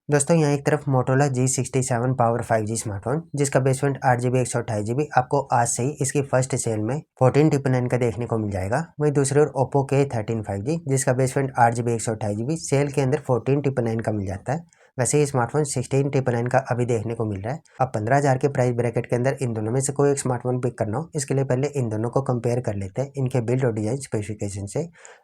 दोस्तों यहाँ एक तरफ Motorola G67 power 5G smartphone जिसका बेस वेरिएंट 8GB 128GB आपको आज से ही इसकी फर्स्ट सेल में 1499 का देखने को मिल जाएगा। वहीं दूसरी ओर ओप्पो K13 5G जिसका base variant 8GB 128GB cell के अंदर 1499 का मिल जाता है। वैसे ही स्मार्टफोन 1699 का अभी देखने को मिल रहा है। अब 15,000 के प्राइस ब्रैकेट के अंदर इन दोनों में से कोई एक स्मार्टफोन पिक करना हो, इसके लिए पहले इन दोनों को कंपेयर कर लेते हैं इनके बिल्ड और डिजाइन स्पेसिफिकेशन से।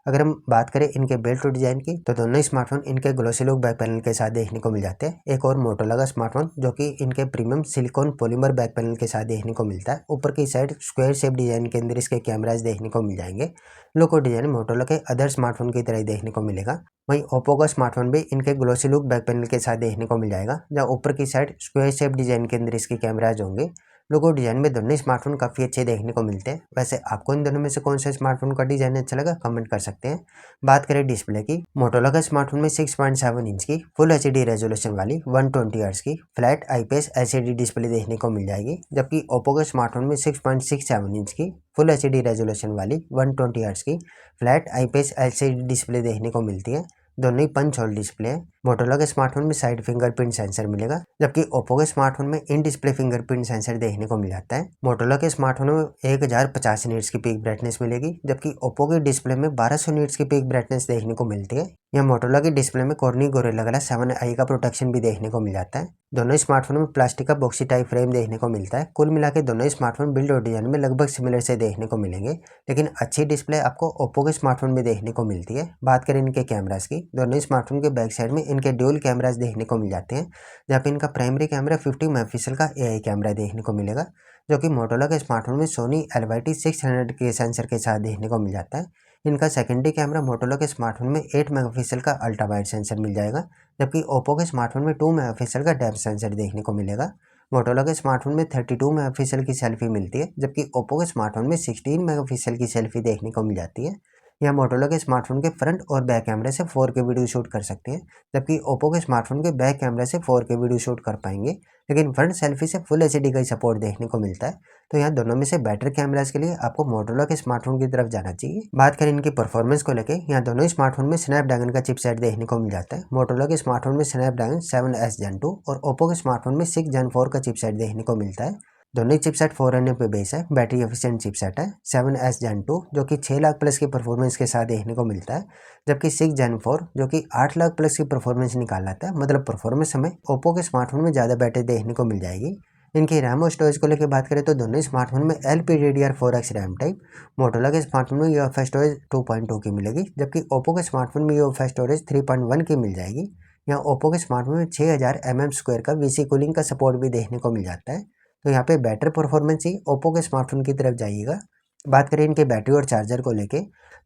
अगर हम बात करें इनके बिल्ड और डिजाइन की तो दोनों स्मार्टफोन इनके ग्लोसी लुक बैक पैनल के साथ देखने को मिल जाते हैं। एक और मोटोरोला का स्मार्टफोन जो कि इनके premium silicon polymer back panel के साथ देखने को मिलता है। ऊपर की साइड स्क्वायर शेप डिजाइन के अंदर इसके कैमराज देखने को मिल जाएंगे। लुक और डिजाइन मोटोरोला के अदर स्मार्टफोन की तरह ही देखने को मिलेगा। वहीं ओप्पो का स्मार्टफोन भी इनके ग्लोसी लुक बैक पैनल के साथ देखने को मिल जाएगा, जहां ऊपर की साइड स्क्वायर शेप डिजाइन के अंदर इसके कैमराज होंगे। लोगो डिजाइन में दोनों स्मार्टफोन काफ़ी अच्छे देखने को मिलते हैं। वैसे आपको इन दोनों में से कौन सा स्मार्टफोन का डिजाइन अच्छा लगा कमेंट कर सकते हैं। बात करें डिस्प्ले की, मोटोरोला का स्मार्टफोन में 6.7 इंच की फुल एचडी रेजोल्यूशन वाली 120 हर्ट्ज की फ्लैट आईपीएस एलसीडी डिस्प्ले देखने को मिल जाएगी, जबकि ओप्पो के स्मार्टफोन में 6.67 इंच की फुल एचडी रेजोल्यूशन वाली 120 हर्ट्ज की फ्लैट आईपीएस एलसीडी डिस्प्ले देखने को मिलती है। दोनों ही पंच होल डिस्प्ले है। मोटोरोला के स्मार्टफोन में साइड फिंगरप्रिंट सेंसर मिलेगा, जबकि ओप्पो के स्मार्टफोन में इन डिस्प्ले फिंगरप्रिंट सेंसर देखने को मिल जाता है। मोटोरोला के स्मार्टफोन में 1050 नीट्स की पीक ब्राइटनेस मिलेगी, जबकि ओप्पो के डिस्प्ले में 1200 नीट्स की पीक ब्राइटनेस देखने को मिलती है। यहाँ मोटोरोला की डिस्प्ले में कॉर्निंग गोरिल्ला ग्लास 7i का प्रोटेक्शन भी देखने को मिल जाता है। दोनों स्मार्टफोन में प्लास्टिक का बॉक्सी टाइप फ्रेम देखने को मिलता है। कुल मिला के दोनों स्मार्टफोन बिल्ड और डिजाइन में लगभग सिमिलर से देखने को मिलेंगे, लेकिन अच्छी डिस्प्ले आपको ओप्पो के स्मार्टफोन में देखने को मिलती है। बात करें इनके कैमरास की, दोनों स्मार्टफोन के बैक साइड में इनके ड्यूल कैमरास देखने को मिल जाते हैं, जहाँ पे इनका प्राइमरी कैमरा 50 मेगापिक्सल का एआई कैमरा देखने को मिलेगा, जो कि मोटोरोला के स्मार्टफोन में सोनी LYT-600 के सेंसर के साथ देखने को मिल जाता है। इनका सेकेंडरी कैमरा मोटोरोला के स्मार्टफोन में 8 मेगापिक्सल का अल्ट्रा वाइड सेंसर मिल जाएगा, जबकि ओप्पो के स्मार्टफोन में 2 मेगापिक्सल का डेप्थ सेंसर देखने को मिलेगा। मोटोरोला के स्मार्टफोन में 32 मेगापिक्सल की सेल्फी मिलती है, जबकि ओप्पो के स्मार्टफोन में 16 मेगापिक्सल की सेल्फी देखने को मिल जाती है। यहाँ मोटोरोला के स्मार्टफोन के फ्रंट और बैक कैमरे से 4K वीडियो शूट कर सकते हैं, जबकि ओप्पो के स्मार्टफोन के बैक कैमरे से 4K वीडियो शूट कर पाएंगे, लेकिन फ्रंट सेल्फी से फुल एचडी का सपोर्ट देखने को मिलता है। तो यहाँ दोनों में से बेटर कैमरास के लिए आपको मोटोरोला के स्मार्टफोन की तरफ जाना चाहिए। बात करें इनकी परफॉर्मेंस को लेकर, यहाँ दोनों स्मार्टफोन में स्नैपड्रैगन का चिपसेट देखने को मिल जाता है। मोटोरोला के स्मार्टफोन में स्नैपड्रैगन 7S Gen 2 और ओप्पो के स्मार्टफोन में 6 Gen 4 का चिपसेट देखने को मिलता है। दोनों ही चिपसेट 4nm पे बेस है, बैटरी एफिशिएंट चिपसेट है। 7S Gen 2 जो कि 6 लाख प्लस की परफॉर्मेंस के साथ देखने को मिलता है, जबकि 6 Gen 4 जो कि 8 लाख प्लस की परफॉर्मेंस निकाल लाता है। मतलब परफॉर्मेंस हमें ओप्पो के स्मार्टफोन में ज़्यादा बैटरी देखने को मिल जाएगी। इनकी रैम और स्टोरेज को लेकर बात करें तो दोनों स्मार्टफोन में LPDDR4X रैम टाइप, मोटोरोला के स्मार्टफोन में UFS स्टोरेज 2.2 की मिलेगी, जबकि ओप्पो के स्मार्टफोन में UFS स्टोरेज 3.1 की मिल जाएगी। यहाँ ओप्पो के स्मार्टफोन में 6000 mm² का VC कूलिंग का सपोर्ट भी देखने को मिल जाता है। तो यहाँ पे बेटर परफॉर्मेंस ही ओप्पो के स्मार्टफोन की तरफ जाइएगा। बात करें इनके बैटरी और चार्जर को लेके,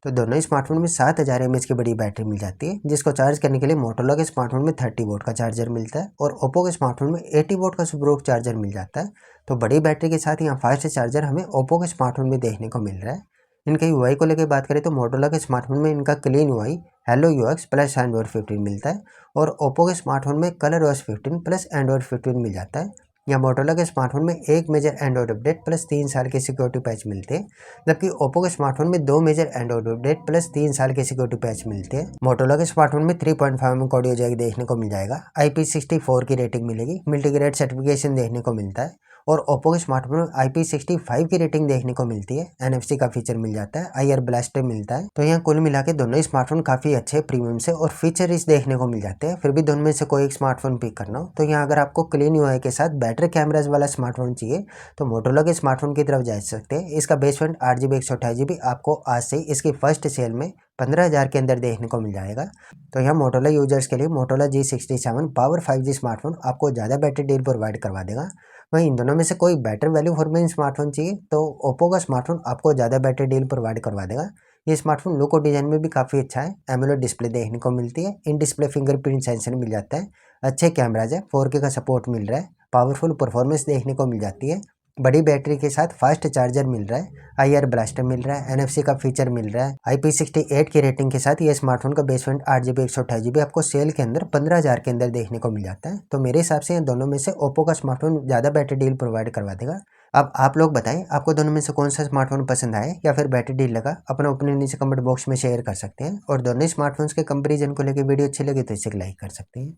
तो दोनों ही स्मार्टफोन में 7000 mAh की बड़ी बैटरी मिल जाती है, जिसको चार्ज करने के लिए मोटोरोला के स्मार्टफोन में 30 वोट का चार्जर मिलता है और ओप्पो के स्मार्टफोन में 80 वोट का सुपरवॉक चार्जर मिल जाता है। तो बड़ी बैटरी के साथ यहाँ फास्ट चार्जर हमें ओप्पो के स्मार्टफोन में देखने को मिल रहा है। इनके यूआई को लेकर बात करें तो मोटोरोला के स्मार्टफोन में इनका clean UI hello UX plus Android 15 मिलता है, और ओप्पो के स्मार्टफोन में ColorOS 15 प्लस एंड्रॉइड 15 मिल जाता है। यहाँ मोटोरोला के स्मार्टफोन में एक मेजर एंड्रॉइड अपडेट प्लस 3 साल के सिक्योरिटी पैच मिलते हैं, जबकि ओप्पो के स्मार्टफोन में 2 मेजर एंड्रॉइड अपडेट प्लस 3 साल के सिक्योरिटी पैच मिलते हैं। मोटोरोला के स्मार्टफोन में 3.5mm ऑडियो जैक देखने को मिल जाएगा, IP64 की रेटिंग मिलेगी, मल्टीग्रेड सर्टिफिकेशन देखने को मिलता है, और ओप्पो के स्मार्टफोन में IP65 की रेटिंग देखने को मिलती है। NFC का फीचर मिल जाता है, IR ब्लास्टर मिलता है। तो यहाँ कुल मिला के दोनों ही स्मार्टफोन काफी अच्छे प्रीमियम से और फीचर रिच देखने को मिल जाते हैं। फिर भी दोनों में से कोई एक स्मार्टफोन पिक करना हो तो यहाँ अगर आपको क्लीन यूआई के साथ बेटर कैमराज वाला स्मार्टफोन चाहिए तो मोटोरोला के स्मार्टफोन की तरफ जा सकते हैं। इसका बेस वेरिएंट 8GB 128GB आपको आज से इसकी फर्स्ट सेल में 15,000 के अंदर देखने को मिल जाएगा। तो यहाँ मोटोरोला यूजर्स के लिए Motorola G67 power 5G smartphone आपको ज़्यादा बेटर डील प्रोवाइड करवा देगा। वहीं इन दोनों में से कोई better value for money smartphone चाहिए तो ओप्पो का स्मार्टफोन आपको ज़्यादा बेटर डील प्रोवाइड करवा देगा। ये स्मार्टफोन लुक और डिजाइन में भी काफ़ी अच्छा है। एमोलेड डिस्प्ले देखने को मिलती है, इन डिस्प्ले फिंगरप्रिंट सेंसर मिल जाता है, अच्छे कैमराज है, 4K का सपोर्ट मिल रहा है, पावरफुल परफॉर्मेंस देखने को मिल जाती है, बड़ी बैटरी के साथ फास्ट चार्जर मिल रहा है, IR ब्लास्टर मिल रहा है, NFC का फीचर मिल रहा है। IP68 की रेटिंग के साथ ये स्मार्टफोन का बेस वेरिएंट 8GB 128GB आपको सेल के अंदर 15,000 के अंदर देखने को मिल जाता है। तो मेरे हिसाब से दोनों में से ओप्पो का स्मार्टफोन ज़्यादा बेटर डील प्रोवाइड करवा देगा। अब आप लोग बताएं आपको दोनों में से कौन सा स्मार्टफोन पसंद आया या फिर बेटर डील लगा, अपना ओपिनियन नीचे कमेंट बॉक्स में शेयर कर सकते हैं। और दोनों स्मार्टफोन्स के कंपेरिजन को लेकर वीडियो अच्छी लगी तो इसे लाइक कर सकते हैं।